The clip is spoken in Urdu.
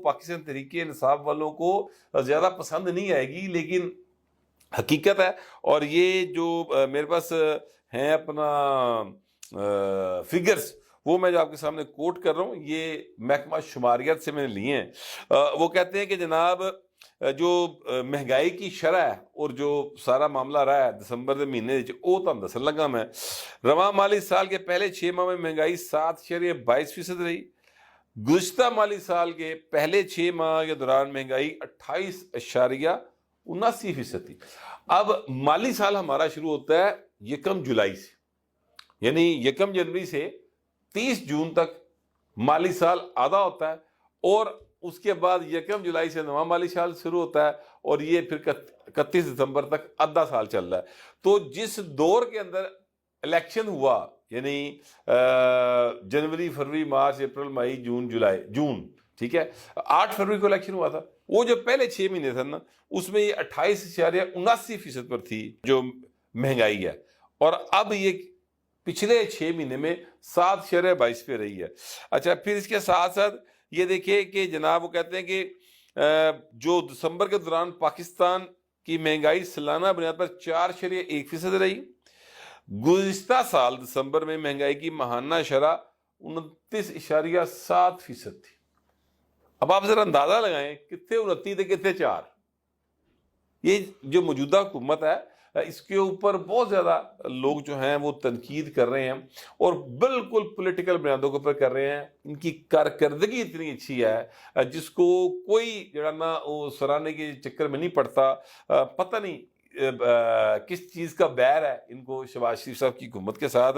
پاکستان تحریک انصاف والوں کو زیادہ پسند نہیں آئے گی، لیکن حقیقت ہے۔ اور یہ جو میرے پاس ہیں اپنا فگرز، وہ میں جو آپ کے سامنے کوٹ کر رہا ہوں، یہ محکمہ شماریات سے میں نے لیے ہیں۔ وہ کہتے ہیں کہ جناب جو مہنگائی کی شرح ہے اور جو سارا معاملہ رہا ہے دسمبر کے مہینے وہ تو ہم دسن لگا میں، رواں مالی سال کے پہلے 6 ماہ میں مہنگائی 7.22% رہی۔ گزشتہ مالی سال کے پہلے 6 ماہ کے دوران مہنگائی 28.79% تھی۔ اب مالی سال ہمارا شروع ہوتا ہے 1 جولائی سے، یعنی 1 جنوری سے 30 جون تک مالی سال آدھا ہوتا ہے، اور اس کے بعد 1 جولائی سے نواں مالی سال شروع ہوتا ہے، اور یہ پھر 31 دسمبر تک آدھا سال چل رہا ہے۔ تو جس دور کے اندر الیکشن ہوا، یعنی جنوری، فروری، مارچ، اپریل، مئی، جون، جولائی، جون، ٹھیک ہے، 8 فروری کو الیکشن ہوا تھا، وہ جو پہلے 6 مہینے تھے نا، اس میں یہ 28.79% پر تھی جو مہنگائی ہے، اور اب یہ پچھلے 6 مہینے میں 7.22 پہ رہی ہے۔ اچھا، پھر اس کے ساتھ ساتھ یہ دیکھیں کہ جناب وہ کہتے ہیں کہ جو دسمبر کے دوران پاکستان کی مہنگائی سالانہ بنیاد پر 4.1% رہی۔ گزشتہ سال دسمبر میں مہنگائی کی ماہانہ شرح 29.7% تھی۔ اب آپ ذرا اندازہ لگائیں، کتنے 29 تھے، کتنے 4؟ یہ جو موجودہ حکومت ہے اس کے اوپر بہت زیادہ لوگ جو ہیں وہ تنقید کر رہے ہیں، اور بالکل پولیٹیکل بنیادوں کے اوپر کر رہے ہیں۔ ان کی کارکردگی اتنی اچھی ہے جس کو کوئی جو ہے نا وہ سراہنے کے چکر میں نہیں پڑتا۔ پتہ نہیں کس چیز کا بیر ہے ان کو شہباز شریف صاحب کی حکومت کے ساتھ۔